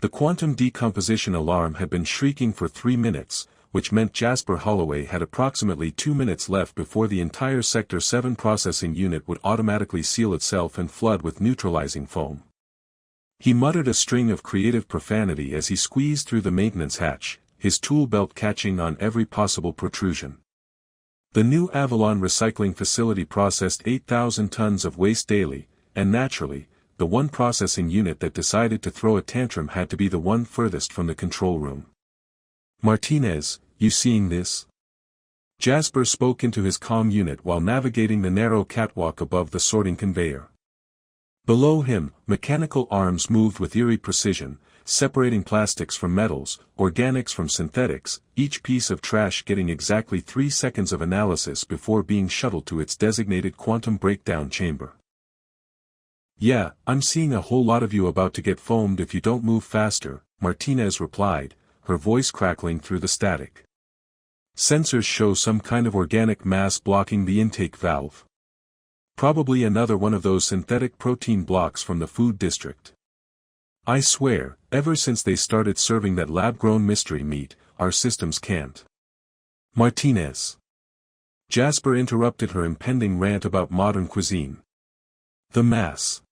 The quantum decomposition alarm had been shrieking for 3 minutes, which meant Jasper Holloway had approximately 2 minutes left before the entire Sector 7 processing unit would automatically seal itself and flood with neutralizing foam. He muttered a string of creative profanity as he squeezed through the maintenance hatch, his tool belt catching on every possible protrusion. The new Avalon recycling facility processed 8,000 tons of waste daily, and naturally, the one processing unit that decided to throw a tantrum had to be the one furthest from the control room. "Martinez, you seeing this?" Jasper spoke into his comm unit while navigating the narrow catwalk above the sorting conveyor. Below him, mechanical arms moved with eerie precision, separating plastics from metals, organics from synthetics, each piece of trash getting exactly 3 seconds of analysis before being shuttled to its designated quantum breakdown chamber. "Yeah, I'm seeing a whole lot of you about to get foamed if you don't move faster," Martinez replied, her voice crackling through the static. "Sensors show some kind of organic mass blocking the intake valve. Probably another one of those synthetic protein blocks from the food district. I swear, ever since they started serving that lab-grown mystery meat, our systems can't." "Martinez." Jasper interrupted her impending rant about modern cuisine. "The mass.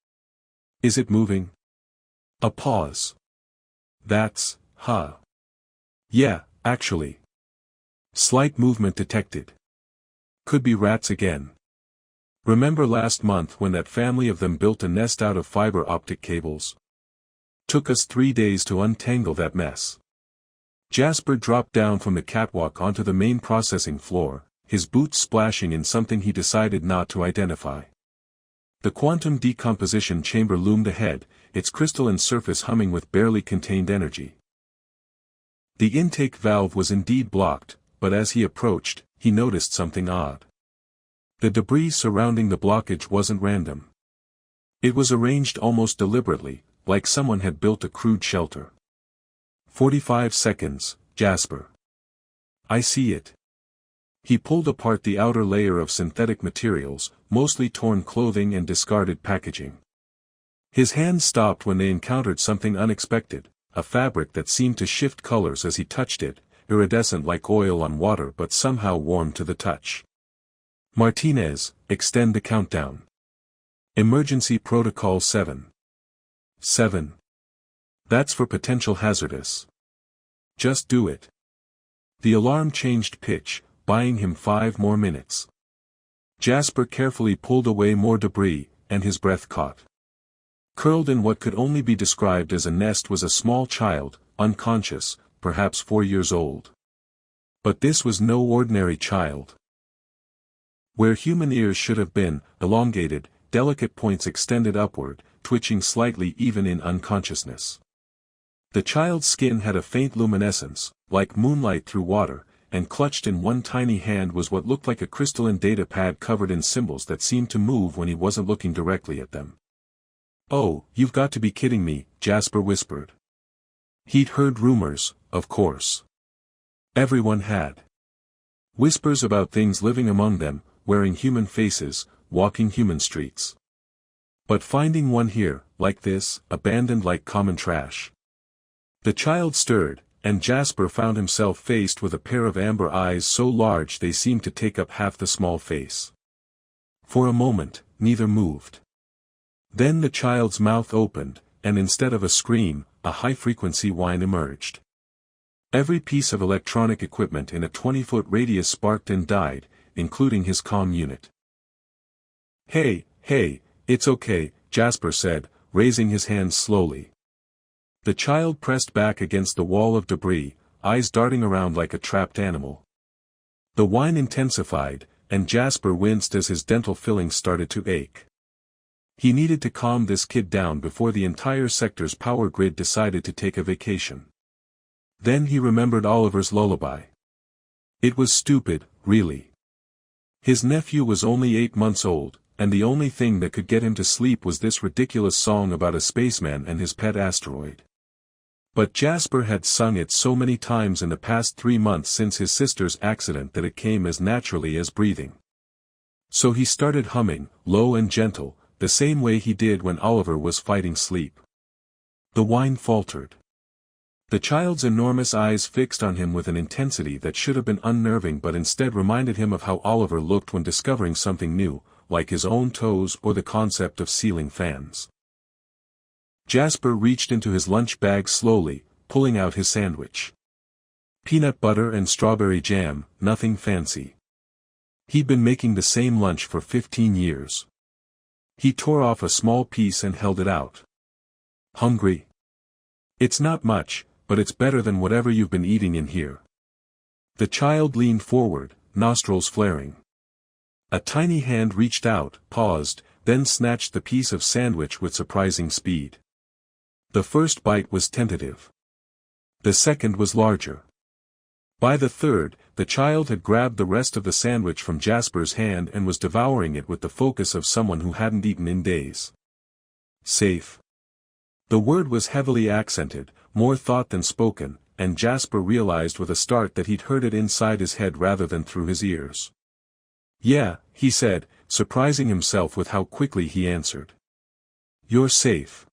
Is it moving?" A pause. "That's, huh. Yeah, actually. Slight movement detected. Could be rats again. Remember last month when that family of them built a nest out of fiber optic cables? Took us 3 days to untangle that mess." Jasper dropped down from the catwalk onto the main processing floor, his boots splashing in something he decided not to identify. The quantum decomposition chamber loomed ahead, its crystalline surface humming with barely contained energy. The intake valve was indeed blocked, but as he approached, he noticed something odd. The debris surrounding the blockage wasn't random. It was arranged almost deliberately, like someone had built a crude shelter. 45 seconds, Jasper. I see it. He pulled apart the outer layer of synthetic materials, mostly torn clothing and discarded packaging. His hands stopped when they encountered something unexpected, a fabric that seemed to shift colors as he touched it, iridescent like oil on water but somehow warm to the touch. "Martinez, extend the countdown. Emergency Protocol 7. 7. That's for potential hazardous. Just do it." The alarm changed pitch, buying him 5 more minutes. Jasper carefully pulled away more debris, and his breath caught. Curled in what could only be described as a nest was a small child, unconscious, perhaps 4 years old. But this was no ordinary child. Where human ears should have been, elongated, delicate points extended upward, twitching slightly even in unconsciousness. The child's skin had a faint luminescence, like moonlight through water, and clutched in one tiny hand was what looked like a crystalline data pad covered in symbols that seemed to move when he wasn't looking directly at them. "Oh, you've got to be kidding me," Jasper whispered. He'd heard rumors, of course. Everyone had. Whispers about things living among them, wearing human faces, walking human streets. But finding one here, like this, abandoned like common trash. The child stirred, and Jasper found himself faced with a pair of amber eyes so large they seemed to take up half the small face. For a moment, neither moved. Then the child's mouth opened, and instead of a scream, a high-frequency whine emerged. Every piece of electronic equipment in a 20-foot radius sparked and died, including his comm unit. Hey, it's okay," Jasper said, raising his hands slowly. The child pressed back against the wall of debris, eyes darting around like a trapped animal. The whine intensified, and Jasper winced as his dental fillings started to ache. He needed to calm this kid down before the entire sector's power grid decided to take a vacation. Then he remembered Oliver's lullaby. It was stupid, really. His nephew was only 8 months old, and the only thing that could get him to sleep was this ridiculous song about a spaceman and his pet asteroid. But Jasper had sung it so many times in the past 3 months since his sister's accident that it came as naturally as breathing. So he started humming, low and gentle, the same way he did when Oliver was fighting sleep. The whine faltered. The child's enormous eyes fixed on him with an intensity that should have been unnerving but instead reminded him of how Oliver looked when discovering something new, like his own toes or the concept of ceiling fans. Jasper reached into his lunch bag slowly, pulling out his sandwich. Peanut butter and strawberry jam, nothing fancy. He'd been making the same lunch for 15 years. He tore off a small piece and held it out. Hungry? It's not much, but it's better than whatever you've been eating in here. The child leaned forward, nostrils flaring. A tiny hand reached out, paused, then snatched the piece of sandwich with surprising speed. The first bite was tentative. The second was larger. By the third, the child had grabbed the rest of the sandwich from Jasper's hand and was devouring it with the focus of someone who hadn't eaten in days. Safe. The word was heavily accented, more thought than spoken, and Jasper realized with a start that he'd heard it inside his head rather than through his ears. Yeah, he said, surprising himself with how quickly he answered. You're safe.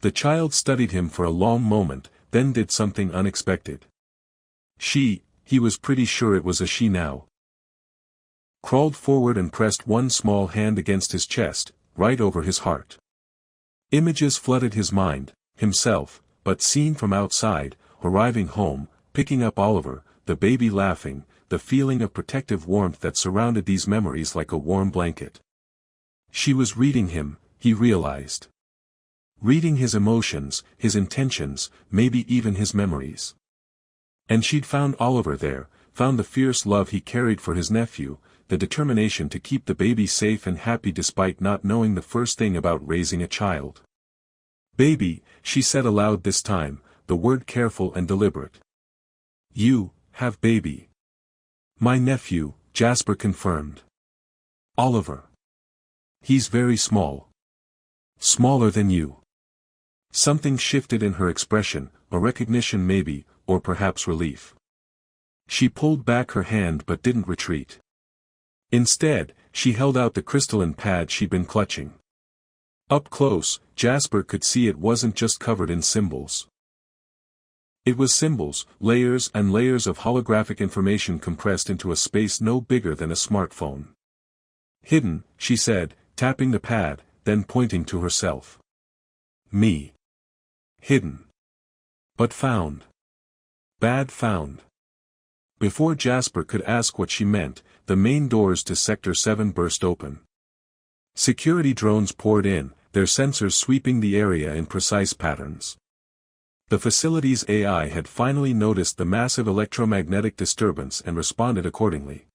The child studied him for a long moment, then did something unexpected. He was pretty sure it was a she now. Crawled forward and pressed one small hand against his chest, right over his heart. Images flooded his mind, himself, but seen from outside, arriving home, picking up Oliver, the baby laughing, the feeling of protective warmth that surrounded these memories like a warm blanket. She was reading him, he realized. Reading his emotions, his intentions, maybe even his memories. And she'd found Oliver there, found the fierce love he carried for his nephew, the determination to keep the baby safe and happy despite not knowing the first thing about raising a child. Baby, she said aloud this time, the word careful and deliberate. You have baby. My nephew, Jasper confirmed. Oliver. He's very small. Smaller than you. Something shifted in her expression, a recognition maybe, or perhaps relief. She pulled back her hand but didn't retreat. Instead, she held out the crystalline pad she'd been clutching. Up close, Jasper could see it wasn't just covered in symbols. It was symbols, layers and layers of holographic information compressed into a space no bigger than a smartphone. Hidden, she said, tapping the pad, then pointing to herself. Me. Hidden. But found. Bad found. Before Jasper could ask what she meant, the main doors to Sector 7 burst open. Security drones poured in, their sensors sweeping the area in precise patterns. The facility's AI had finally noticed the massive electromagnetic disturbance and responded accordingly.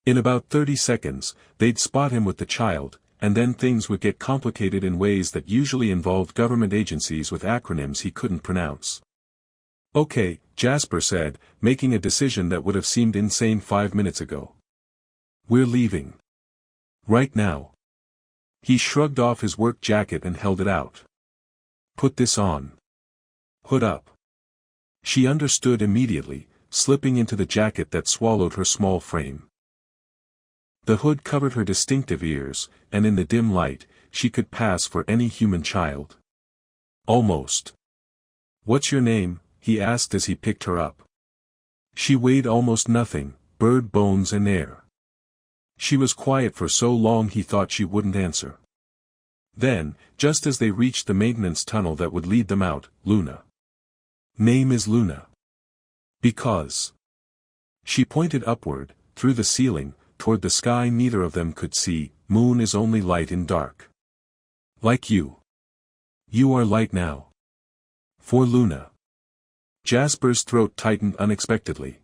In about 30 seconds, they'd spot him with the child, and then things would get complicated in ways that usually involved government agencies with acronyms he couldn't pronounce. Okay, Jasper said, making a decision that would have seemed insane 5 minutes ago. We're leaving. Right now. He shrugged off his work jacket and held it out. Put this on. Hood up. She understood immediately, slipping into the jacket that swallowed her small frame. The hood covered her distinctive ears, and in the dim light, she could pass for any human child. Almost. What's your name? He asked as he picked her up. She weighed almost nothing, bird bones and air. She was quiet for so long he thought she wouldn't answer. Then, just as they reached the maintenance tunnel that would lead them out, Luna. Name is Luna. Because. She pointed upward, through the ceiling, toward the sky neither of them could see, moon is only light in dark. Like you. You are light now. For Luna. Jasper's throat tightened unexpectedly.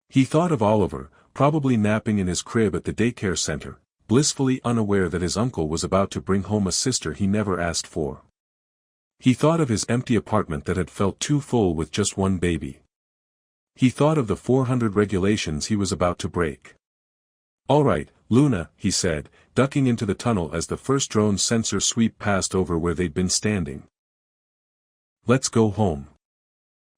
He thought of Oliver, probably napping in his crib at the daycare center, blissfully unaware that his uncle was about to bring home a sister he never asked for. He thought of his empty apartment that had felt too full with just one baby. He thought of the 400 regulations he was about to break. All right, Luna, he said, ducking into the tunnel as the first drone sensor sweep passed over where they'd been standing. Let's go home.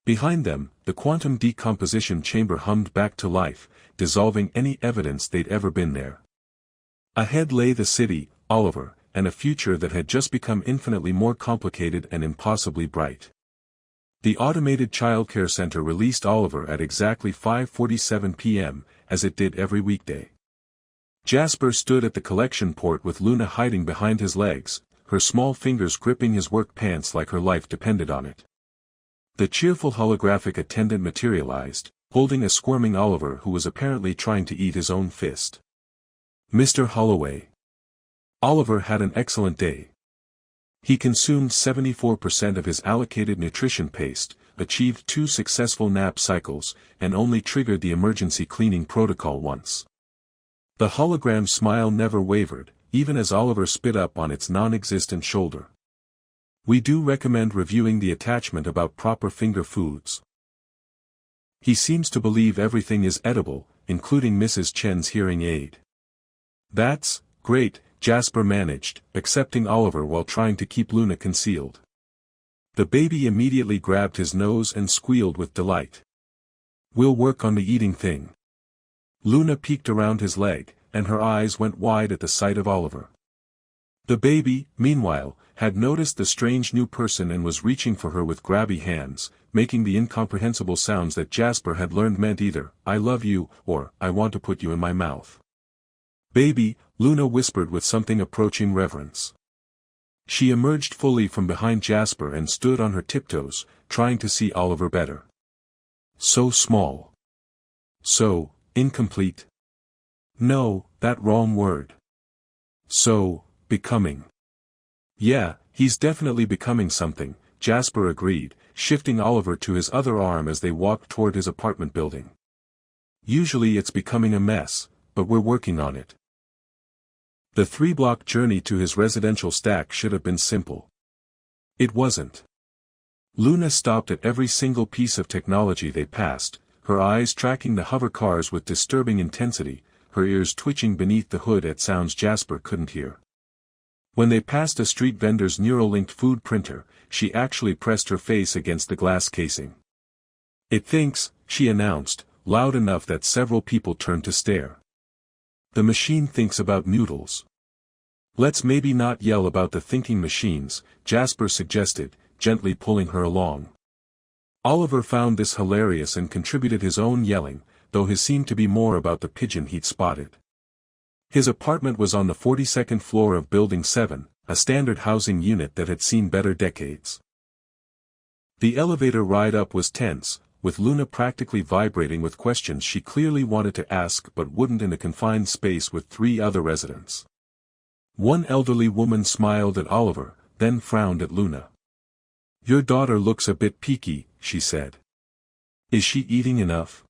Behind them, the quantum decomposition chamber hummed back to life, dissolving any evidence they'd ever been there. Ahead lay the city, Oliver, and a future that had just become infinitely more complicated and impossibly bright. The automated childcare center released Oliver at exactly 5:47 p.m., as it did every weekday. Jasper stood at the collection port with Luna hiding behind his legs, her small fingers gripping his work pants like her life depended on it. The cheerful holographic attendant materialized, holding a squirming Oliver who was apparently trying to eat his own fist. Mr. Holloway. Oliver had an excellent day. He consumed 74% of his allocated nutrition paste, achieved 2 successful nap cycles, and only triggered the emergency cleaning protocol once. The hologram's smile never wavered, even as Oliver spit up on its non-existent shoulder. We do recommend reviewing the attachment about proper finger foods. He seems to believe everything is edible, including Mrs. Chen's hearing aid. That's great, Jasper managed, accepting Oliver while trying to keep Luna concealed. The baby immediately grabbed his nose and squealed with delight. We'll work on the eating thing. Luna peeked around his leg, and her eyes went wide at the sight of Oliver. The baby, meanwhile, had noticed the strange new person and was reaching for her with grabby hands, making the incomprehensible sounds that Jasper had learned meant either, "I love you," or, "I want to put you in my mouth." "Baby," Luna whispered with something approaching reverence. She emerged fully from behind Jasper and stood on her tiptoes, trying to see Oliver better. So small. So incomplete. No, that wrong word. So becoming. Yeah, he's definitely becoming something, Jasper agreed, shifting Oliver to his other arm as they walked toward his apartment building. Usually it's becoming a mess, but we're working on it. The 3-block journey to his residential stack should have been simple. It wasn't. Luna stopped at every single piece of technology they passed, her eyes tracking the hover cars with disturbing intensity, her ears twitching beneath the hood at sounds Jasper couldn't hear. When they passed a street vendor's neural-linked food printer, she actually pressed her face against the glass casing. "It thinks," she announced, loud enough that several people turned to stare. "The machine thinks about noodles." "Let's maybe not yell about the thinking machines," Jasper suggested, gently pulling her along. Oliver found this hilarious and contributed his own yelling, though his seemed to be more about the pigeon he'd spotted. His apartment was on the 42nd floor of Building 7, a standard housing unit that had seen better decades. The elevator ride up was tense, with Luna practically vibrating with questions she clearly wanted to ask but wouldn't in a confined space with 3 other residents. One elderly woman smiled at Oliver, then frowned at Luna. "Your daughter looks a bit peaky," she said. "Is she eating enough?"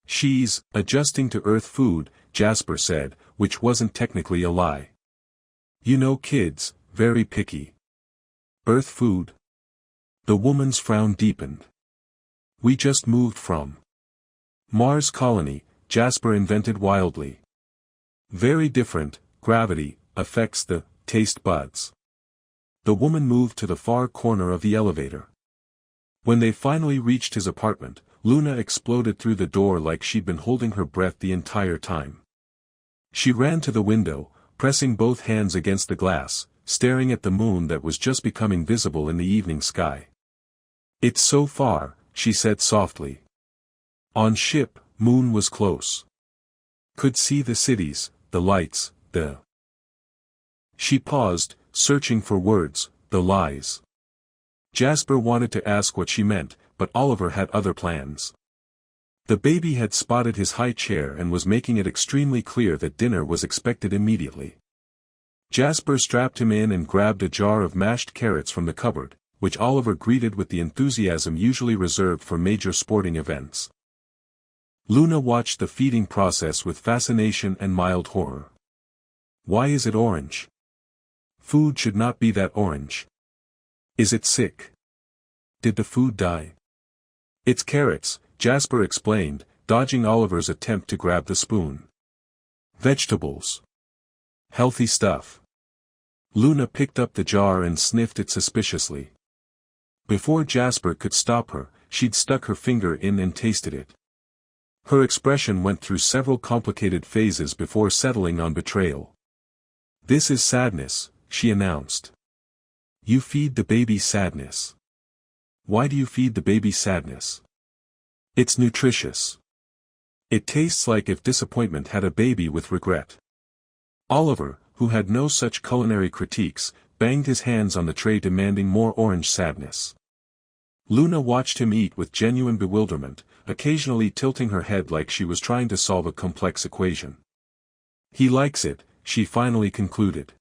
"She's adjusting to Earth food," Jasper said, which wasn't technically a lie. "You know kids, very picky." "Earth food?" The woman's frown deepened. "We just moved from Mars colony," Jasper invented wildly. "Very different, gravity affects the taste buds." The woman moved to the far corner of the elevator. When they finally reached his apartment, Luna exploded through the door like she'd been holding her breath the entire time. She ran to the window, pressing both hands against the glass, staring at the moon that was just becoming visible in the evening sky. "It's so far," she said softly. On ship, moon was close. Could see the cities, the lights, the... She paused, searching for words, the lies. Jasper wanted to ask what she meant, but Oliver had other plans. The baby had spotted his high chair and was making it extremely clear that dinner was expected immediately. Jasper strapped him in and grabbed a jar of mashed carrots from the cupboard, which Oliver greeted with the enthusiasm usually reserved for major sporting events. Luna watched the feeding process with fascination and mild horror. "Why is it orange? Food should not be that orange. Is it sick? Did the food die?" "It's carrots," Jasper explained, dodging Oliver's attempt to grab the spoon. "Vegetables. Healthy stuff." Luna picked up the jar and sniffed it suspiciously. Before Jasper could stop her, she'd stuck her finger in and tasted it. Her expression went through several complicated phases before settling on betrayal. "This is sadness," she announced. "You feed the baby sadness." Why do you feed the baby sadness? It's nutritious. It tastes like if disappointment had a baby with regret. Oliver, who had no such culinary critiques, banged his hands on the tray demanding more orange sadness. Luna watched him eat with genuine bewilderment, occasionally tilting her head like she was trying to solve a complex equation. He likes it, she finally concluded.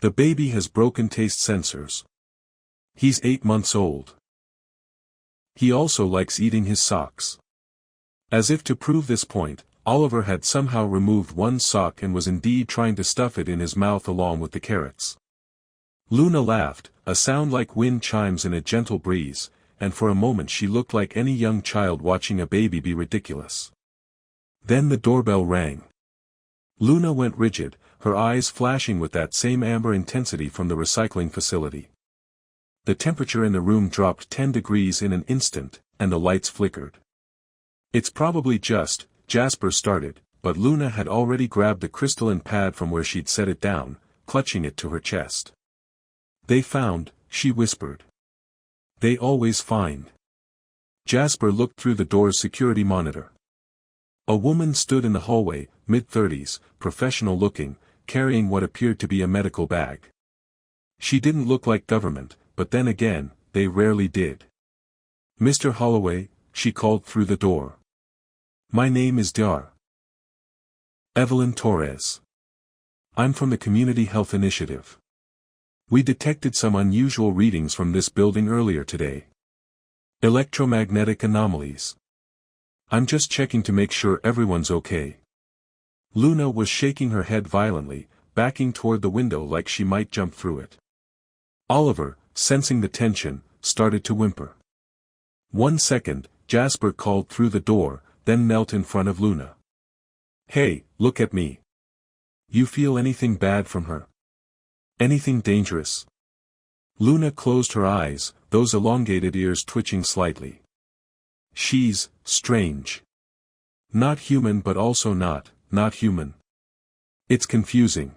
The baby has broken taste sensors. He's 8 months old. He also likes eating his socks. As if to prove this point, Oliver had somehow removed one sock and was indeed trying to stuff it in his mouth along with the carrots. Luna laughed, a sound like wind chimes in a gentle breeze, and for a moment she looked like any young child watching a baby be ridiculous. Then the doorbell rang. Luna went rigid, her eyes flashing with that same amber intensity from the recycling facility. The temperature in the room dropped 10 degrees in an instant, and the lights flickered. It's probably just, Jasper started, but Luna had already grabbed the crystalline pad from where she'd set it down, clutching it to her chest. They found, she whispered. They always find. Jasper looked through the door's security monitor. A woman stood in the hallway, mid-30s, professional looking, carrying what appeared to be a medical bag. She didn't look like government, but then again, they rarely did. Mr. Holloway, she called through the door. My name is Dar. Evelyn Torres. I'm from the Community Health Initiative. We detected some unusual readings from this building earlier today. Electromagnetic anomalies. I'm just checking to make sure everyone's okay. Luna was shaking her head violently, backing toward the window like she might jump through it. Oliver, sensing the tension, started to whimper. 1 second, Jasper called through the door, then knelt in front of Luna. Hey, look at me. You feel anything bad from her? Anything dangerous? Luna closed her eyes, those elongated ears twitching slightly. She's strange. Not human but also not human. It's confusing.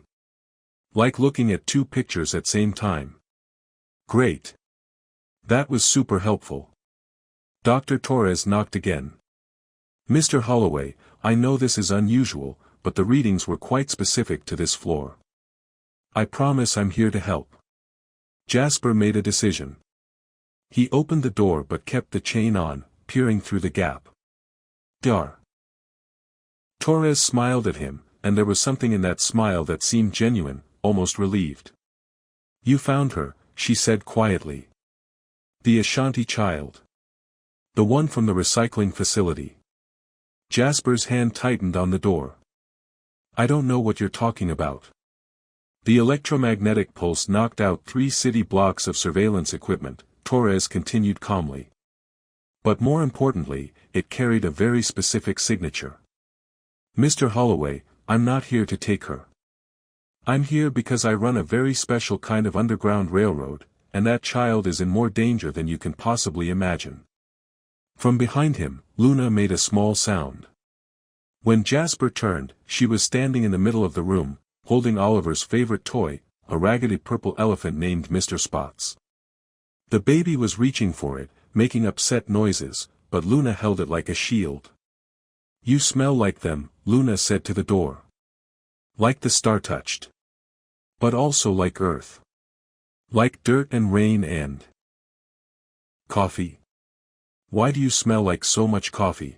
Like looking at 2 pictures at same time. Great. That was super helpful. Dr. Torres knocked again. Mr. Holloway, I know this is unusual, but the readings were quite specific to this floor. I promise I'm here to help. Jasper made a decision. He opened the door but kept the chain on, peering through the gap. Dar. Torres smiled at him, and there was something in that smile that seemed genuine, almost relieved. You found her, she said quietly. The Ashanti child. The one from the recycling facility. Jasper's hand tightened on the door. I don't know what you're talking about. The electromagnetic pulse knocked out 3 city blocks of surveillance equipment, Torres continued calmly. But more importantly, it carried a very specific signature. Mr. Holloway, I'm not here to take her. I'm here because I run a very special kind of underground railroad, and that child is in more danger than you can possibly imagine. From behind him, Luna made a small sound. When Jasper turned, she was standing in the middle of the room, holding Oliver's favorite toy, a raggedy purple elephant named Mr. Spots. The baby was reaching for it, making upset noises, but Luna held it like a shield. You smell like them, Luna said to the door. Like the star-touched. But also like earth. Like dirt and rain and coffee. Why do you smell like so much coffee?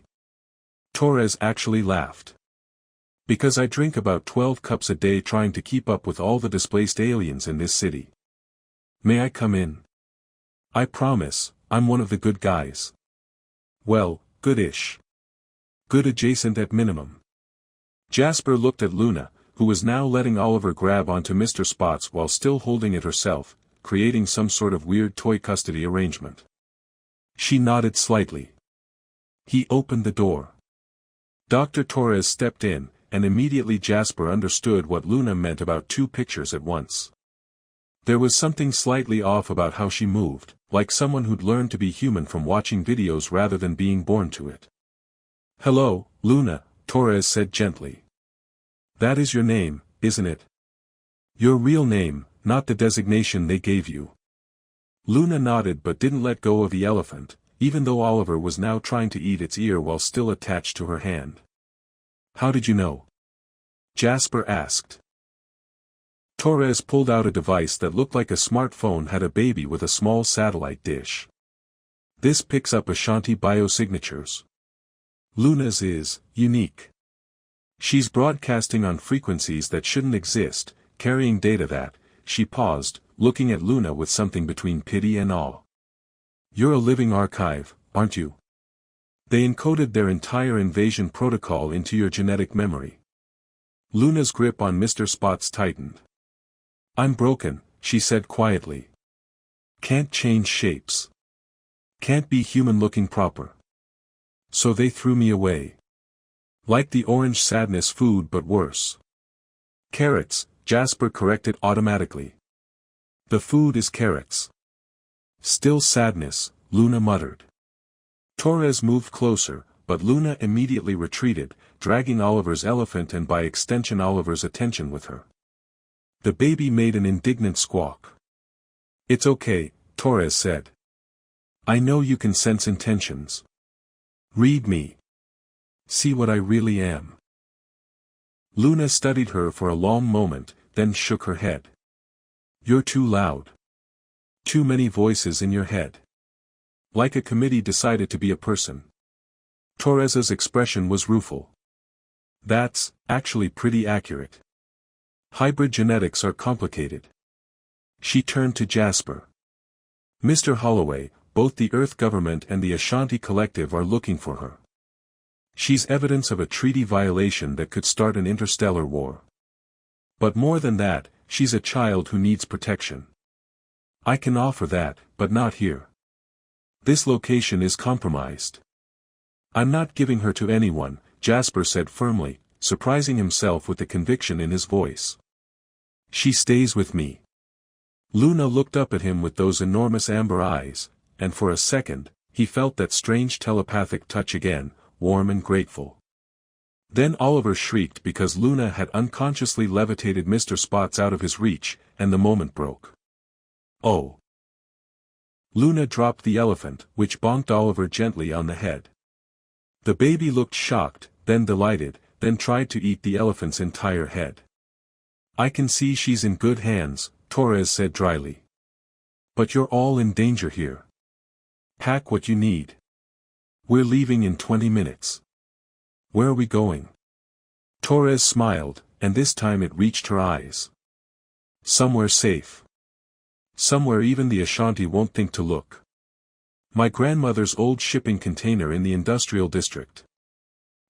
Torres actually laughed. Because I drink about 12 cups a day trying to keep up with all the displaced aliens in this city. May I come in? I promise, I'm one of the good guys. Well, good-ish. Good adjacent at minimum. Jasper looked at Luna, who was now letting Oliver grab onto Mr. Spots while still holding it herself, creating some sort of weird toy custody arrangement. She nodded slightly. He opened the door. Dr. Torres stepped in, and immediately Jasper understood what Luna meant about 2 pictures at once. There was something slightly off about how she moved, like someone who'd learned to be human from watching videos rather than being born to it. Hello, Luna, Torres said gently. That is your name, isn't it? Your real name, not the designation they gave you. Luna nodded but didn't let go of the elephant, even though Oliver was now trying to eat its ear while still attached to her hand. "How did you know?" Jasper asked. Torres pulled out a device that looked like a smartphone had a baby with a small satellite dish. "This picks up Ashanti biosignatures. Luna's is unique. She's broadcasting on frequencies that shouldn't exist, carrying data that," she paused, looking at Luna with something between pity and awe. "You're a living archive, aren't you? They encoded their entire invasion protocol into your genetic memory." Luna's grip on Mr. Spots tightened. "I'm broken," she said quietly. "Can't change shapes. Can't be human-looking proper. So they threw me away. Like the orange sadness food but worse." "Carrots," Jasper corrected automatically. "The food is carrots." "Still sadness," Luna muttered. Torres moved closer, but Luna immediately retreated, dragging Oliver's elephant and by extension Oliver's attention with her. The baby made an indignant squawk. "It's okay," Torres said. "I know you can sense intentions. Read me. See what I really am." Luna studied her for a long moment, then shook her head. "You're too loud. Too many voices in your head. Like a committee decided to be a person." Torres's expression was rueful. "That's actually pretty accurate. Hybrid genetics are complicated." She turned to Jasper. "Mr. Holloway, both the Earth government and the Ashanti collective are looking for her. She's evidence of a treaty violation that could start an interstellar war. But more than that, she's a child who needs protection. I can offer that, but not here. This location is compromised." "I'm not giving her to anyone," Jasper said firmly, surprising himself with the conviction in his voice. "She stays with me." Luna looked up at him with those enormous amber eyes, and for a second, he felt that strange telepathic touch again, warm and grateful. Then Oliver shrieked because Luna had unconsciously levitated Mr. Spots out of his reach, and the moment broke. "Oh!" Luna dropped the elephant, which bonked Oliver gently on the head. The baby looked shocked, then delighted, then tried to eat the elephant's entire head. "I can see she's in good hands," Torres said dryly. "But you're all in danger here. Pack what you need. We're leaving in 20 minutes. Where are we going?" Torres smiled, and this time it reached her eyes. "Somewhere safe. Somewhere even the Ashanti won't think to look. My grandmother's old shipping container in the industrial district.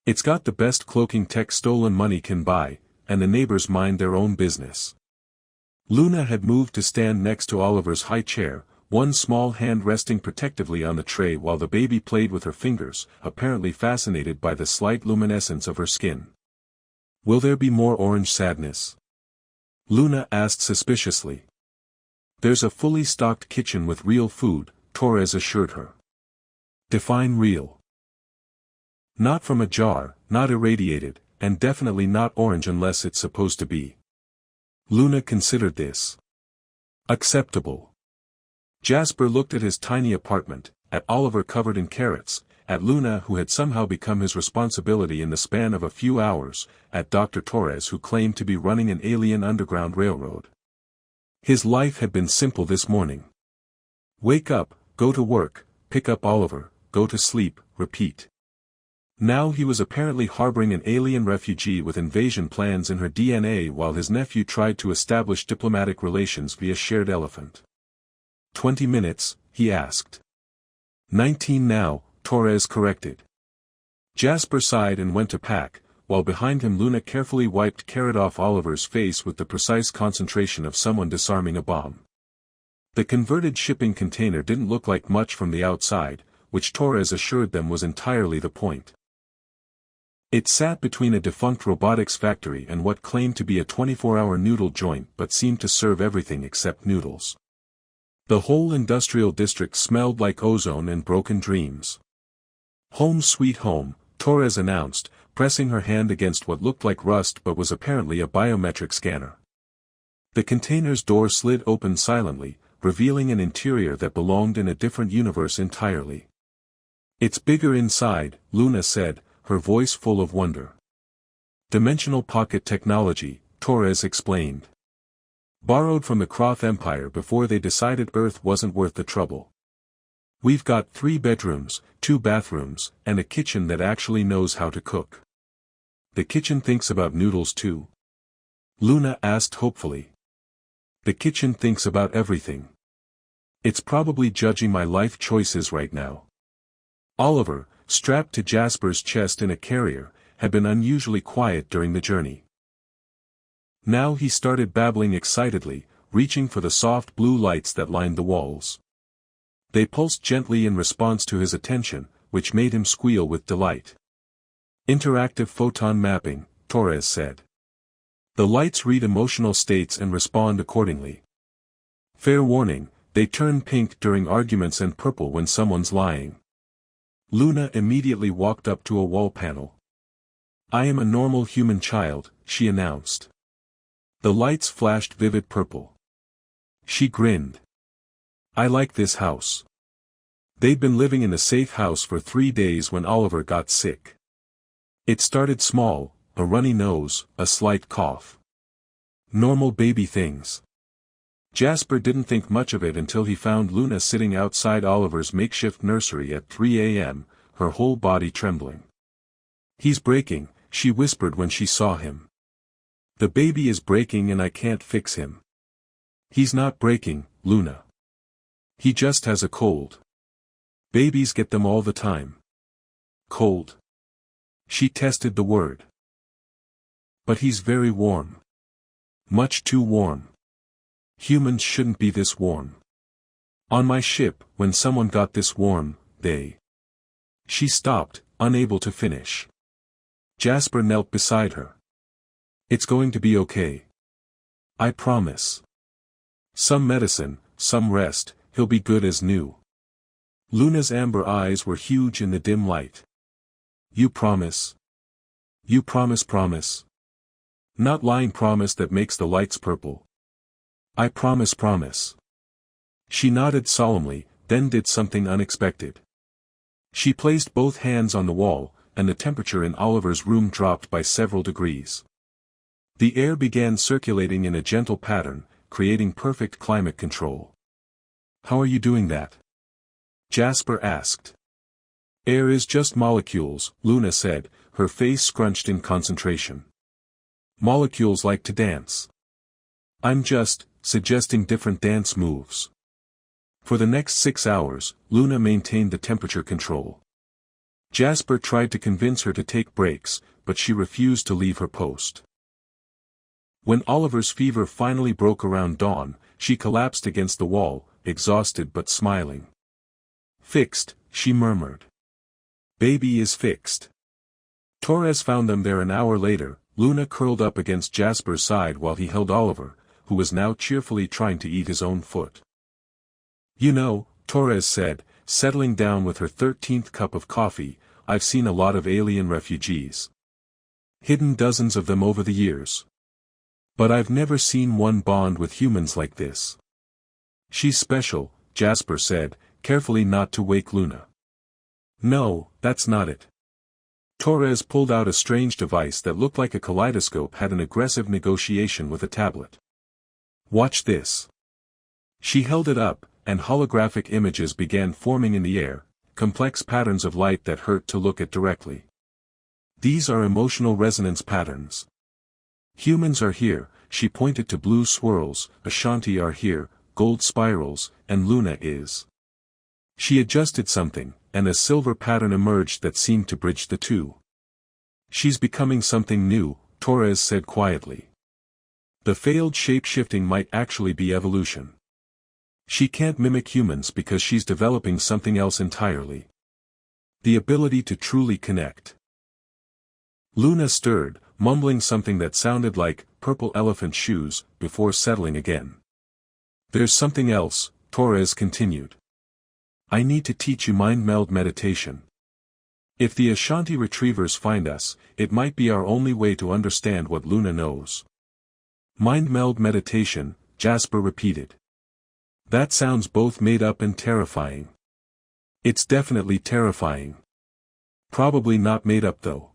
It's got the best cloaking tech stolen money can buy, and the neighbors mind their own business." Luna had moved to stand next to Oliver's high chair, one small hand resting protectively on the tray while the baby played with her fingers, apparently fascinated by the slight luminescence of her skin. "Will there be more orange sadness?" Luna asked suspiciously. "There's a fully stocked kitchen with real food," Torres assured her. "Define real." "Not from a jar, not irradiated, and definitely not orange unless it's supposed to be." Luna considered this. "Acceptable." Jasper looked at his tiny apartment, at Oliver covered in carrots, at Luna who had somehow become his responsibility in the span of a few hours, at Dr. Torres who claimed to be running an alien underground railroad. His life had been simple this morning. Wake up, go to work, pick up Oliver, go to sleep, repeat. Now he was apparently harboring an alien refugee with invasion plans in her DNA while his nephew tried to establish diplomatic relations via shared elephant. 20 minutes, he asked. 19 now, Torres corrected. Jasper sighed and went to pack, while behind him Luna carefully wiped carrot off Oliver's face with the precise concentration of someone disarming a bomb. The converted shipping container didn't look like much from the outside, which Torres assured them was entirely the point. It sat between a defunct robotics factory and what claimed to be a 24-hour noodle joint but seemed to serve everything except noodles. The whole industrial district smelled like ozone and broken dreams. "Home sweet home," Torres announced, pressing her hand against what looked like rust but was apparently a biometric scanner. The container's door slid open silently, revealing an interior that belonged in a different universe entirely. "It's bigger inside," Luna said, her voice full of wonder. "Dimensional pocket technology," Torres explained. "Borrowed from the Kroth Empire before they decided Earth wasn't worth the trouble. We've got 3 bedrooms, 2 bathrooms, and a kitchen that actually knows how to cook." "The kitchen thinks about noodles too?" Luna asked hopefully. "The kitchen thinks about everything. It's probably judging my life choices right now." Oliver, strapped to Jasper's chest in a carrier, had been unusually quiet during the journey. Now he started babbling excitedly, reaching for the soft blue lights that lined the walls. They pulsed gently in response to his attention, which made him squeal with delight. "Interactive photon mapping," Torres said. "The lights read emotional states and respond accordingly. Fair warning, they turn pink during arguments and purple when someone's lying." Luna immediately walked up to a wall panel. "I am a normal human child," she announced. The lights flashed vivid purple. She grinned. "I like this house." They'd been living in a safe house for 3 days when Oliver got sick. It started small, a runny nose, a slight cough. Normal baby things. Jasper didn't think much of it until he found Luna sitting outside Oliver's makeshift nursery at 3 a.m., her whole body trembling. "He's breaking," she whispered when she saw him. "The baby is breaking and I can't fix him." "He's not breaking, Luna. He just has a cold. Babies get them all the time." "Cold?" She tested the word. "But he's very warm. Much too warm. Humans shouldn't be this warm. On my ship, when someone got this warm, they—" She stopped, unable to finish. Jasper knelt beside her. "It's going to be okay. I promise. Some medicine, some rest, he'll be good as new." Luna's amber eyes were huge in the dim light. "You promise? You promise? Not lying promise that makes the lights purple." "I promise. She nodded solemnly, then did something unexpected. She placed both hands on the wall, and the temperature in Oliver's room dropped by several degrees. The air began circulating in a gentle pattern, creating perfect climate control. "How are you doing that?" Jasper asked. "Air is just molecules," Luna said, her face scrunched in concentration. "Molecules like to dance. I'm just suggesting different dance moves." For the next 6 hours, Luna maintained the temperature control. Jasper tried to convince her to take breaks, but she refused to leave her post. When Oliver's fever finally broke around dawn, she collapsed against the wall, exhausted but smiling. "Fixed," she murmured. "Baby is fixed." Torres found them there an hour later, Luna curled up against Jasper's side while he held Oliver, who was now cheerfully trying to eat his own foot. "You know," Torres said, settling down with her 13th cup of coffee, "I've seen a lot of alien refugees. Hidden dozens of them over the years. But I've never seen one bond with humans like this." "She's special," Jasper said, carefully not to wake Luna. "No, that's not it." Torres pulled out a strange device that looked like a kaleidoscope, had an aggressive negotiation with a tablet. "Watch this." She held it up, and holographic images began forming in the air, complex patterns of light that hurt to look at directly. "These are emotional resonance patterns. Humans are here," she pointed to blue swirls, Ashanti are here, gold spirals, and Luna is. She adjusted something, and a silver pattern emerged that seemed to bridge the two. "She's becoming something new," Torres said quietly. "The failed shape-shifting might actually be evolution. She can't mimic humans because she's developing something else entirely. The ability to truly connect." Luna stirred, mumbling something that sounded like purple elephant shoes, before settling again. "There's something else," Torres continued. "I need to teach you mind meld meditation. If the Ashanti retrievers find us, it might be our only way to understand what Luna knows." "Mind meld meditation," Jasper repeated. That sounds both made up and terrifying. It's definitely terrifying. Probably not made up though.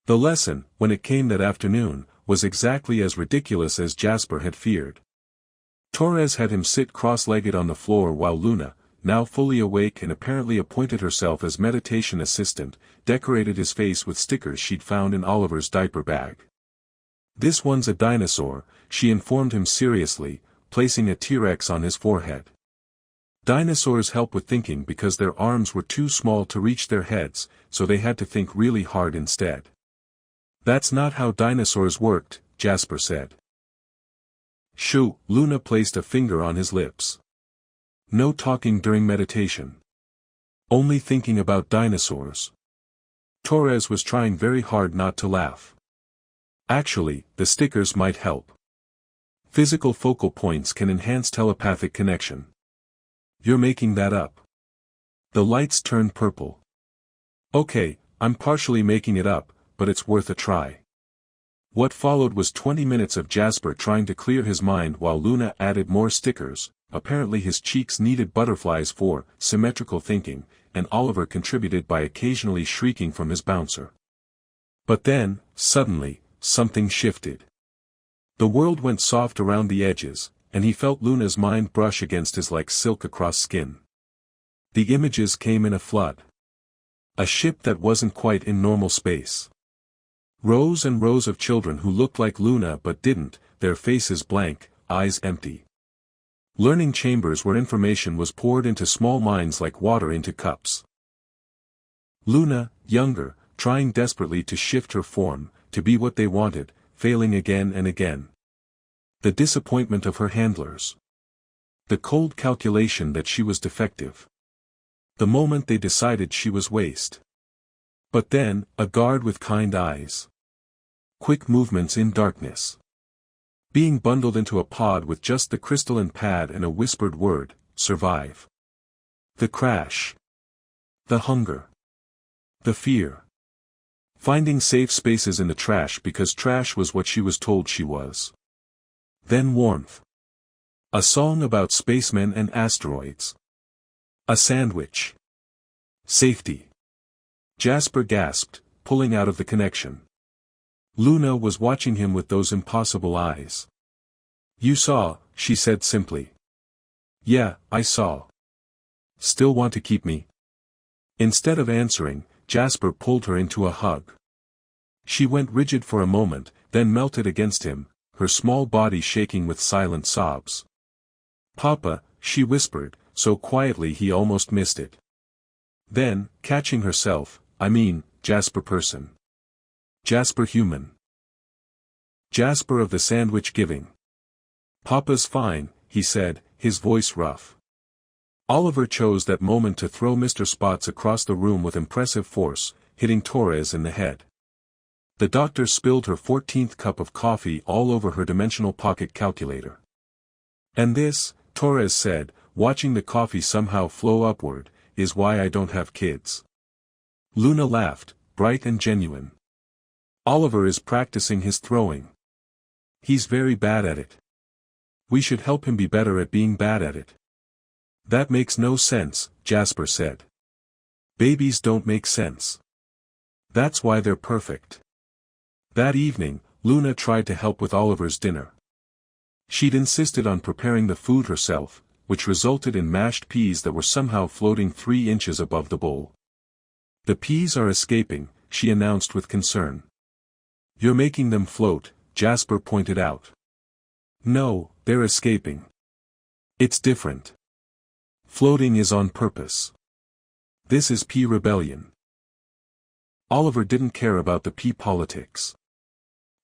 The lesson, when it came that afternoon, was exactly as ridiculous as Jasper had feared. Torres had him sit cross-legged on the floor while Luna, now fully awake and apparently appointed herself as meditation assistant, decorated his face with stickers she'd found in Oliver's diaper bag. "This one's a dinosaur," she informed him seriously, placing a T-Rex on his forehead. Dinosaurs help with thinking because their arms were too small to reach their heads, so they had to think really hard instead. "That's not how dinosaurs worked," Jasper said. "Shoo," Luna placed a finger on his lips. "No talking during meditation. Only thinking about dinosaurs." Torres was trying very hard not to laugh. "Actually, the stickers might help. Physical focal points can enhance telepathic connection." "You're making that up." The lights turned purple. "Okay, I'm partially making it up, but it's worth a try." What followed was 20 minutes of Jasper trying to clear his mind while Luna added more stickers. Apparently his cheeks needed butterflies for symmetrical thinking, and Oliver contributed by occasionally shrieking from his bouncer. But then, suddenly, something shifted. The world went soft around the edges, and he felt Luna's mind brush against his like silk across skin. The images came in a flood. A ship that wasn't quite in normal space. Rows and rows of children who looked like Luna but didn't, their faces blank, eyes empty. Learning chambers where information was poured into small minds like water into cups. Luna, younger, trying desperately to shift her form, to be what they wanted, failing again and again. The disappointment of her handlers. The cold calculation that she was defective. The moment they decided she was waste. But then, a guard with kind eyes. Quick movements in darkness. Being bundled into a pod with just the crystalline pad and a whispered word, survive. The crash. The hunger. The fear. Finding safe spaces in the trash because trash was what she was told she was. Then warmth. A song about spacemen and asteroids. A sandwich. Safety. Jasper gasped, pulling out of the connection. Luna was watching him with those impossible eyes. "You saw," she said simply. "Yeah, I saw. Still want to keep me?" Instead of answering, Jasper pulled her into a hug. She went rigid for a moment, then melted against him, her small body shaking with silent sobs. "Papa," she whispered, so quietly he almost missed it. Then, catching herself, "I mean, Jasper person. Jasper human. Jasper of the sandwich giving." "Papa's fine," he said, his voice rough. Oliver chose that moment to throw Mr. Spots across the room with impressive force, hitting Torres in the head. The doctor spilled her 14th cup of coffee all over her dimensional pocket calculator. "And this," Torres said, watching the coffee somehow flow upward, "is why I don't have kids." Luna laughed, bright and genuine. "Oliver is practicing his throwing. He's very bad at it. We should help him be better at being bad at it." "That makes no sense," Jasper said. "Babies don't make sense. That's why they're perfect." That evening, Luna tried to help with Oliver's dinner. She'd insisted on preparing the food herself, which resulted in mashed peas that were somehow floating 3 inches above the bowl. "The peas are escaping," she announced with concern. "You're making them float," Jasper pointed out. "No, they're escaping. It's different. Floating is on purpose. This is pea rebellion." Oliver didn't care about the pea politics.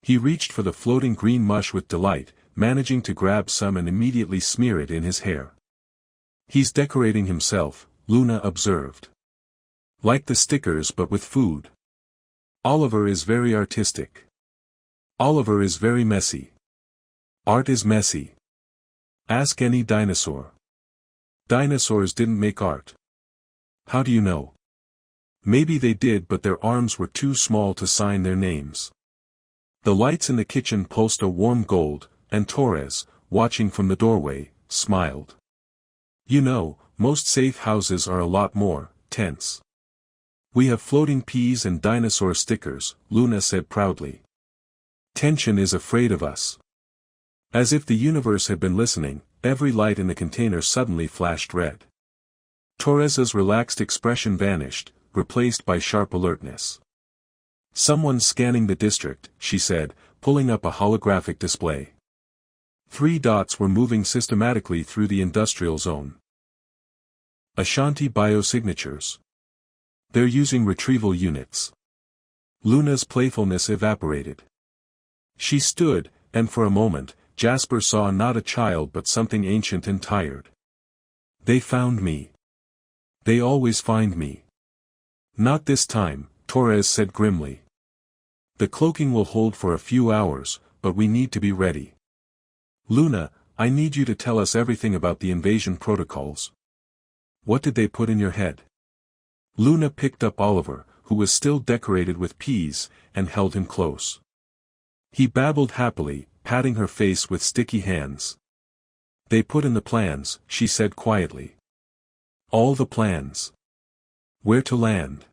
He reached for the floating green mush with delight, managing to grab some and immediately smear it in his hair. "He's decorating himself," Luna observed. "Like the stickers but with food. Oliver is very artistic. Oliver is very messy. Art is messy. Ask any dinosaur. Dinosaurs didn't make art." "How do you know?" "Maybe they did but their arms were too small to sign their names." The lights in the kitchen pulsed a warm gold, and Torres, watching from the doorway, smiled. You know, most safe houses are a lot more tense. We have floating peas and dinosaur stickers, Luna said proudly. Tension is afraid of us. As if the universe had been listening, every light in the container suddenly flashed red. Torres's relaxed expression vanished, replaced by sharp alertness. Someone's scanning the district, she said, pulling up a holographic display. 3 dots were moving systematically through the industrial zone. Ashanti biosignatures. They're using retrieval units. Luna's playfulness evaporated. She stood, and for a moment, Jasper saw not a child but something ancient and tired. They found me. They always find me. Not this time, Torres said grimly. The cloaking will hold for a few hours, but we need to be ready. Luna, I need you to tell us everything about the invasion protocols. What did they put in your head? Luna picked up Oliver, who was still decorated with peas, and held him close. He babbled happily, patting her face with sticky hands. They put in the plans, she said quietly. All the plans. Where to land.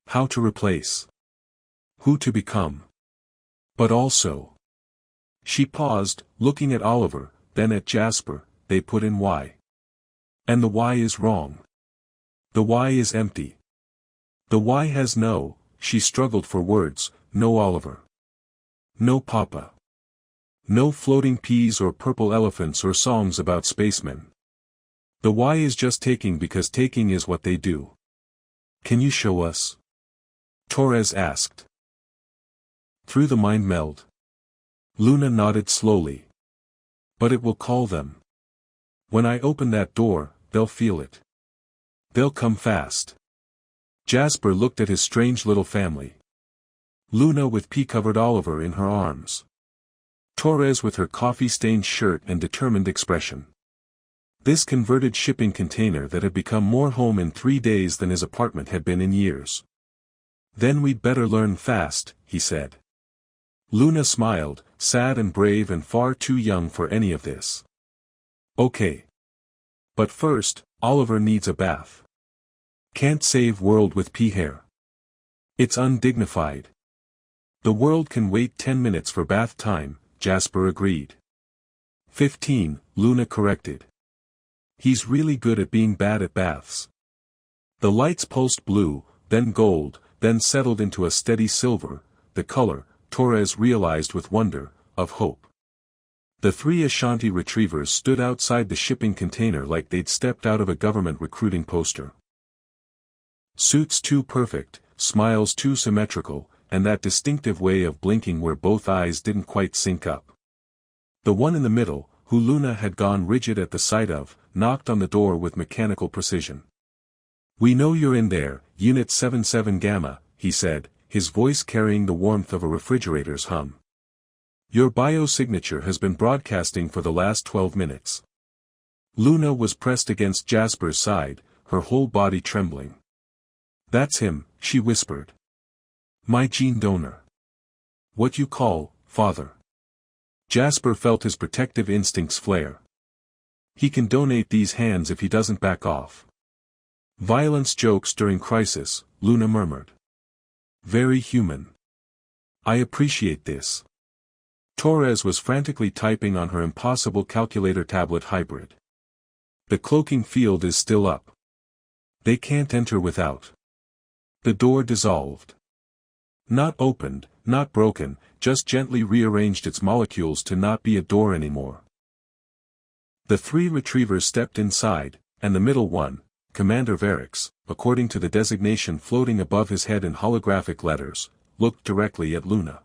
How to replace. Who to become. But also. She paused, looking at Oliver, then at Jasper. They put in why. And the why is wrong. The why is empty. The why has no, she struggled for words, no Oliver. No Papa. No floating peas or purple elephants or songs about spacemen. The why is just taking because taking is what they do. Can you show us? Torres asked. Through the mind meld. Luna nodded slowly. But it will call them. When I open that door, they'll feel it. They'll come fast. Jasper looked at his strange little family. Luna with pea-covered Oliver in her arms. Torres with her coffee-stained shirt and determined expression. This converted shipping container that had become more home in 3 days than his apartment had been in years. Then we'd better learn fast, he said. Luna smiled, sad and brave and far too young for any of this. Okay. But first, Oliver needs a bath. Can't save world with pea hair. It's undignified. The world can wait 10 minutes for bath time, Jasper agreed. 15, Luna corrected. He's really good at being bad at baths. The lights pulsed blue, then gold, then settled into a steady silver, the color, Torres realized with wonder, of hope. The 3 Ashanti retrievers stood outside the shipping container like they'd stepped out of a government recruiting poster. Suits too perfect, smiles too symmetrical, and that distinctive way of blinking where both eyes didn't quite sync up. The one in the middle, who Luna had gone rigid at the sight of, knocked on the door with mechanical precision. We know you're in there, Unit 77 Gamma, he said, his voice carrying the warmth of a refrigerator's hum. Your biosignature has been broadcasting for the last 12 minutes. Luna was pressed against Jasper's side, her whole body trembling. That's him, she whispered. My gene donor. What you call, father. Jasper felt his protective instincts flare. He can donate these hands if he doesn't back off. Violence jokes during crisis, Luna murmured. Very human. I appreciate this. Torres was frantically typing on her impossible calculator tablet hybrid. The cloaking field is still up. They can't enter without. The door dissolved. Not opened, not broken, just gently rearranged its molecules to not be a door anymore. The 3 retrievers stepped inside, and the middle one, Commander Verix, according to the designation floating above his head in holographic letters, looked directly at Luna.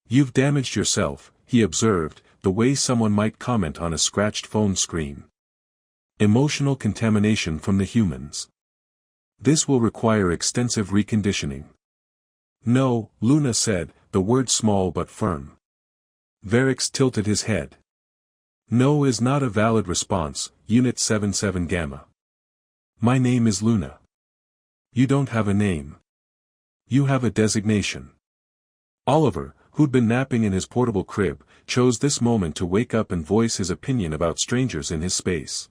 You've damaged yourself, he observed, the way someone might comment on a scratched phone screen. Emotional contamination from the humans. This will require extensive reconditioning. No, Luna said, the word small but firm. Verix tilted his head. No is not a valid response, Unit 77 Gamma. My name is Luna. You don't have a name. You have a designation. Oliver, who'd been napping in his portable crib, chose this moment to wake up and voice his opinion about strangers in his space.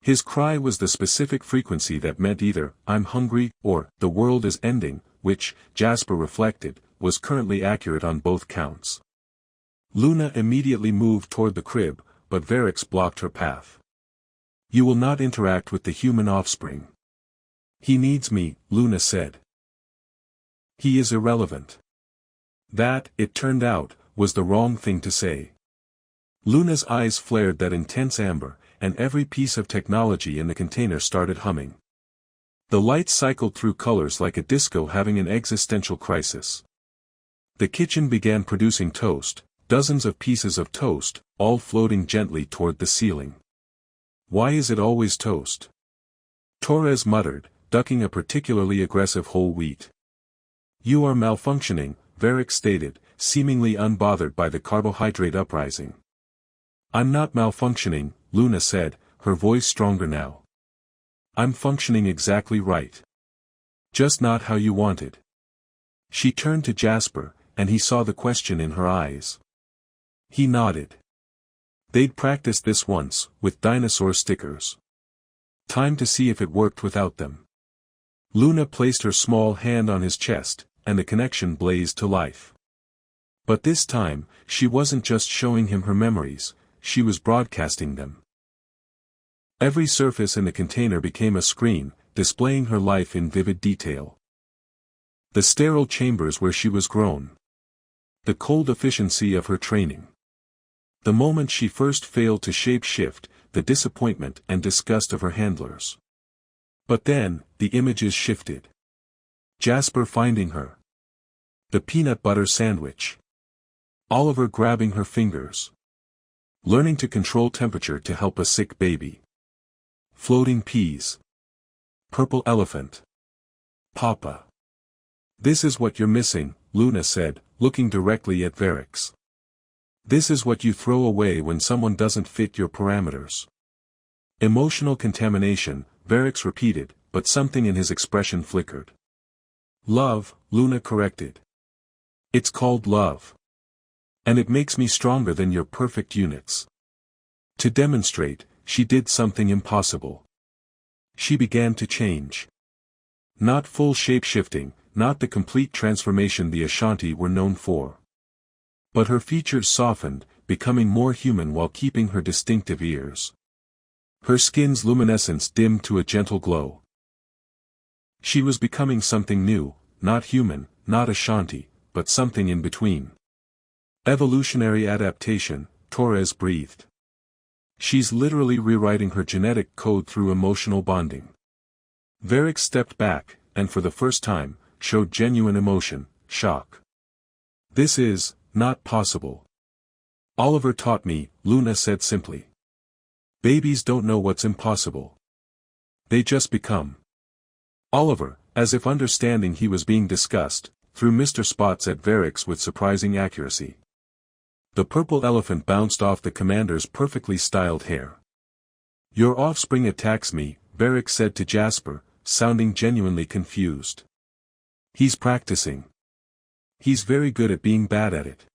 His cry was the specific frequency that meant either, "I'm hungry," or, "the world is ending," which, Jasper reflected, was currently accurate on both counts. Luna immediately moved toward the crib, but Varix blocked her path. "You will not interact with the human offspring." "He needs me," Luna said. "He is irrelevant." That, it turned out, was the wrong thing to say. Luna's eyes flared that intense amber, and every piece of technology in the container started humming. The lights cycled through colors like a disco having an existential crisis. The kitchen began producing toast, dozens of pieces of toast, all floating gently toward the ceiling. "Why is it always toast?" Torres muttered, ducking a particularly aggressive whole wheat. "You are malfunctioning," Varix stated, seemingly unbothered by the carbohydrate uprising. "I'm not malfunctioning," Luna said, her voice stronger now. "I'm functioning exactly right. Just not how you wanted." She turned to Jasper, and he saw the question in her eyes. He nodded. They'd practiced this once, with dinosaur stickers. Time to see if it worked without them. Luna placed her small hand on his chest, and the connection blazed to life. But this time, she wasn't just showing him her memories, she was broadcasting them. Every surface in the container became a screen, displaying her life in vivid detail. The sterile chambers where she was grown. The cold efficiency of her training. The moment she first failed to shape-shift, the disappointment and disgust of her handlers. But then, the images shifted. Jasper finding her. The peanut butter sandwich. Oliver grabbing her fingers. Learning to control temperature to help a sick baby. Floating peas. Purple elephant. Papa. "This is what you're missing," Luna said, looking directly at Varix. "This is what you throw away when someone doesn't fit your parameters." Emotional contamination, Varix repeated, but something in his expression flickered. "Love," Luna corrected. "It's called love. And it makes me stronger than your perfect units." To demonstrate, she did something impossible. She began to change. Not full shape-shifting, not the complete transformation the Ashanti were known for. But her features softened, becoming more human while keeping her distinctive ears. Her skin's luminescence dimmed to a gentle glow. She was becoming something new, not human, not Ashanti, but something in between. Evolutionary adaptation, Torres breathed. She's literally rewriting her genetic code through emotional bonding. Varix stepped back, and for the first time, showed genuine emotion, shock. "This is not possible." "Oliver taught me," Luna said simply. "Babies don't know what's impossible. They just become." Oliver, as if understanding he was being discussed, threw Mr. Spots at Varix with surprising accuracy. The purple elephant bounced off the commander's perfectly styled hair. "Your offspring attacks me," Varix said to Jasper, sounding genuinely confused. "He's practicing. He's very good at being bad at it."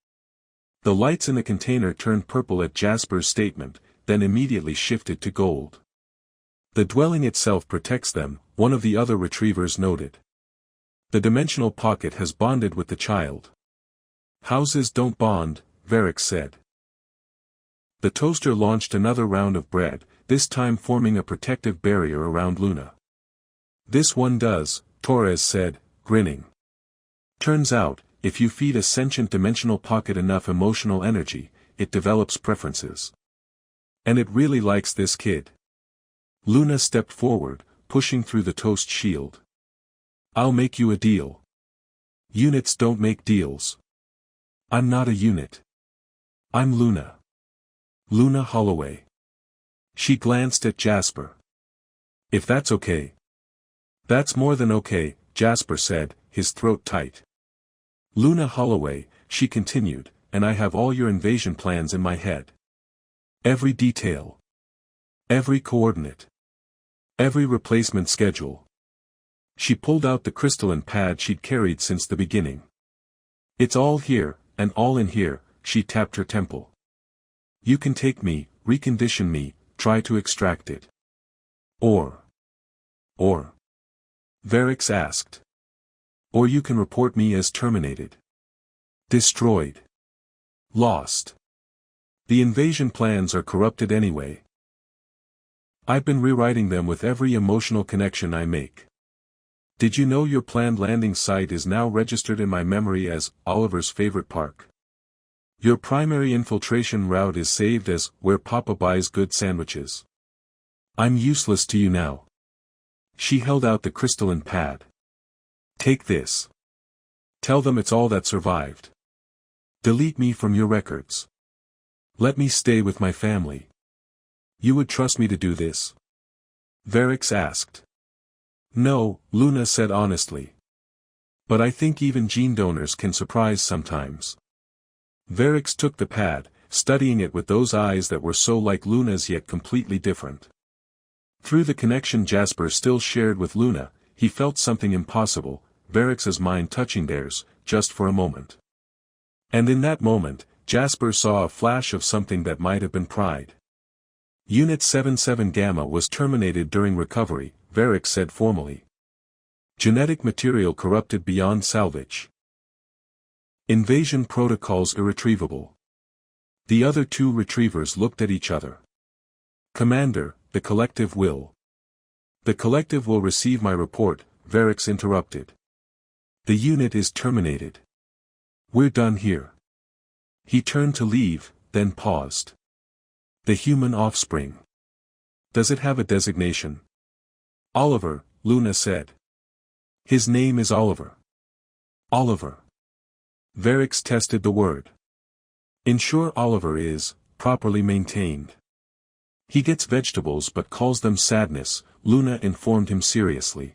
The lights in the container turned purple at Jasper's statement, then immediately shifted to gold. "The dwelling itself protects them," one of the other retrievers noted. "The dimensional pocket has bonded with the child." "Houses don't bond," Varix said. The toaster launched another round of bread, this time forming a protective barrier around Luna. "This one does," Torres said, grinning. "Turns out, if you feed a sentient dimensional pocket enough emotional energy, it develops preferences. And it really likes this kid." Luna stepped forward, pushing through the toast shield. "I'll make you a deal." "Units don't make deals." "I'm not a unit. I'm Luna. Luna Holloway." She glanced at Jasper. "If that's okay." "That's more than okay," Jasper said, his throat tight. "Luna Holloway," she continued, "and I have all your invasion plans in my head. Every detail. Every coordinate. Every replacement schedule." She pulled out the crystalline pad she'd carried since the beginning. "It's all here, and all in here," she tapped her temple. "You can take me, recondition me, try to extract it. Or. Varix asked. Or you can report me as terminated. Destroyed. Lost. The invasion plans are corrupted anyway. I've been rewriting them with every emotional connection I make. Did you know your planned landing site is now registered in my memory as Oliver's favorite park? Your primary infiltration route is saved as where Papa buys good sandwiches. I'm useless to you now. She held out the crystalline pad. Take this. Tell them it's all that survived. Delete me from your records. Let me stay with my family. You would trust me to do this? Varix asked. No, Luna said honestly. But I think even gene donors can surprise sometimes. Varix took the pad, studying it with those eyes that were so like Luna's yet completely different. Through the connection Jasper still shared with Luna, he felt something impossible, Varix's mind touching theirs, just for a moment. And in that moment, Jasper saw a flash of something that might have been pride. Unit 77 Gamma was terminated during recovery, Varix said formally. Genetic material corrupted beyond salvage. Invasion protocols irretrievable. The other two retrievers looked at each other. Commander, the collective will. The collective will receive my report, Varix interrupted. The unit is terminated. We're done here. He turned to leave, then paused. The human offspring. Does it have a designation? Oliver, Luna said. His name is Oliver. Oliver. Varix tested the word. Ensure Oliver is properly maintained. He gets vegetables but calls them sadness, Luna informed him seriously.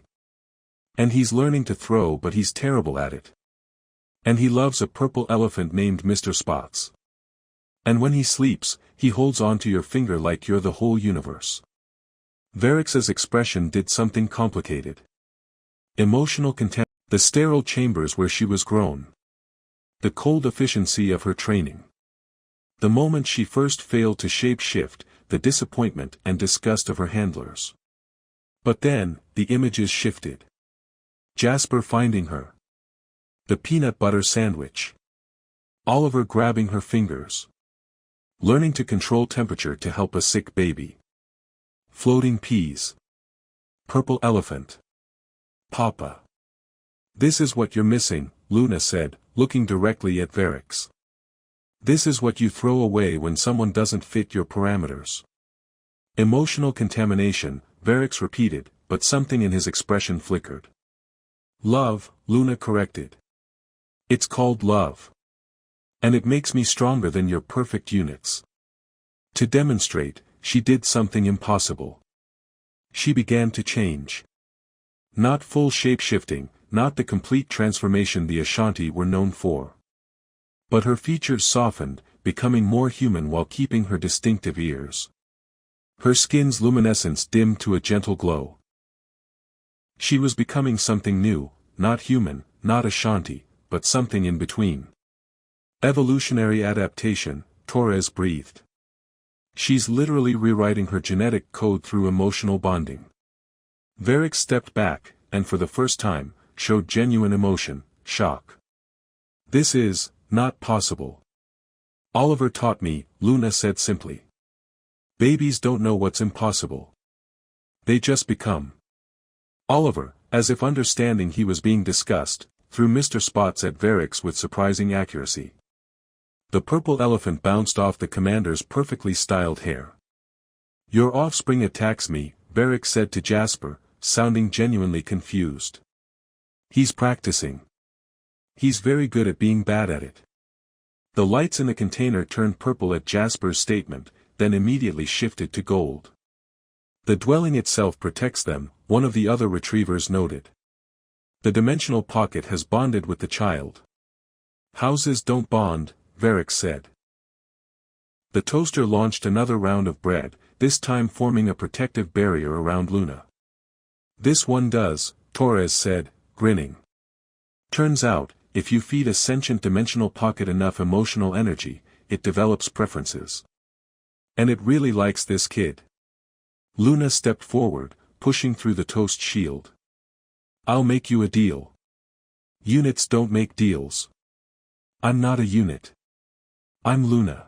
And he's learning to throw but he's terrible at it. And he loves a purple elephant named Mr. Spots. And when he sleeps, he holds onto your finger like you're the whole universe. Varix's expression did something complicated. Emotional contempt, the sterile chambers where she was grown. The cold efficiency of her training. The moment she first failed to shape-shift, the disappointment and disgust of her handlers. But then, the images shifted. Jasper finding her. The peanut butter sandwich. Oliver grabbing her fingers. Learning to control temperature to help a sick baby. Floating peas. Purple elephant. Papa. This is what you're missing, Luna said, looking directly at Varix. This is what you throw away when someone doesn't fit your parameters. Emotional contamination, Varix repeated, but something in his expression flickered. Love, Luna corrected. It's called love. And it makes me stronger than your perfect units. To demonstrate, she did something impossible. She began to change. Not full shape-shifting, not the complete transformation the Ashanti were known for. But her features softened, becoming more human while keeping her distinctive ears. Her skin's luminescence dimmed to a gentle glow. She was becoming something new, not human, not Ashanti, but something in between. Evolutionary adaptation, Torres breathed. She's literally rewriting her genetic code through emotional bonding. Varix stepped back, and for the first time, showed genuine emotion, shock. This is not possible. Oliver taught me, Luna said simply. Babies don't know what's impossible. They just become. Oliver, as if understanding he was being discussed, threw Mr. Spots at Varix with surprising accuracy. The purple elephant bounced off the commander's perfectly styled hair. Your offspring attacks me, Varix said to Jasper, sounding genuinely confused. He's practicing. He's very good at being bad at it. The lights in the container turned purple at Jasper's statement, then immediately shifted to gold. The dwelling itself protects them, one of the other retrievers noted. The dimensional pocket has bonded with the child. Houses don't bond, Varix said. The toaster launched another round of bread, this time forming a protective barrier around Luna. This one does, Torres said, grinning. Turns out, if you feed a sentient dimensional pocket enough emotional energy, it develops preferences. And it really likes this kid. Luna stepped forward, pushing through the toast shield. I'll make you a deal. Units don't make deals. I'm not a unit. I'm Luna.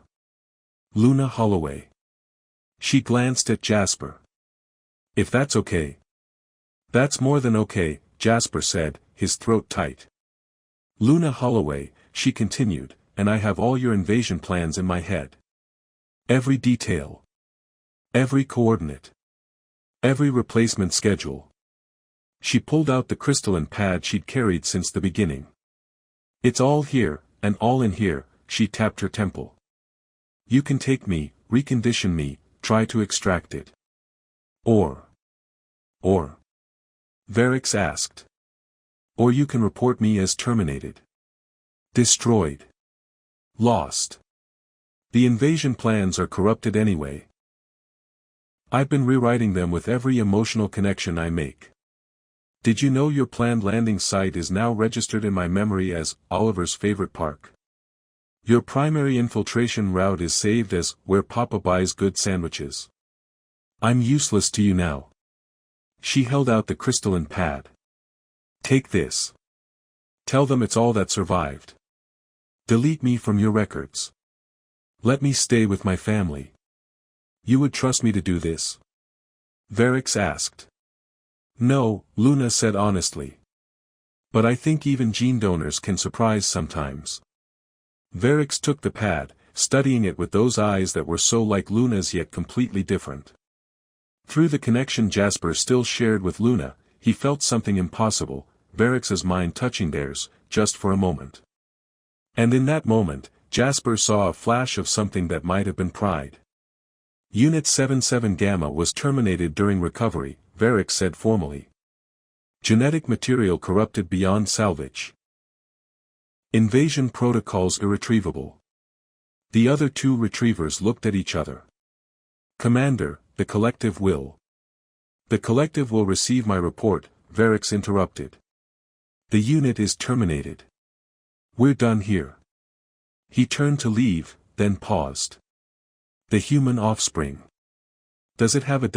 Luna Holloway. She glanced at Jasper. If that's okay. That's more than okay, Jasper said, his throat tight. Luna Holloway, she continued, and I have all your invasion plans in my head. Every detail. Every coordinate. Every replacement schedule. She pulled out the crystalline pad she'd carried since the beginning. It's all here, and all in here, she tapped her temple. You can take me, recondition me, try to extract it. Or. Varix asked. Or you can report me as terminated. Destroyed. Lost. The invasion plans are corrupted anyway. I've been rewriting them with every emotional connection I make. Did you know your planned landing site is now registered in my memory as Oliver's favorite park? Your primary infiltration route is saved as where Papa buys good sandwiches. I'm useless to you now. She held out the crystalline pad. Take this. Tell them it's all that survived. Delete me from your records. Let me stay with my family. You would trust me to do this? Varix asked. No, Luna said honestly. But I think even gene donors can surprise sometimes. Varix took the pad, studying it with those eyes that were so like Luna's yet completely different. Through the connection Jasper still shared with Luna, he felt something impossible, Varix's mind touching theirs, just for a moment. And in that moment, Jasper saw a flash of something that might have been pride. Unit 77 Gamma was terminated during recovery, Varix said formally. Genetic material corrupted beyond salvage. Invasion protocols irretrievable. The other two retrievers looked at each other. Commander, the collective will. The collective will receive my report, Varix interrupted. The unit is terminated. We're done here. He turned to leave, then paused. The human offspring. Does it have a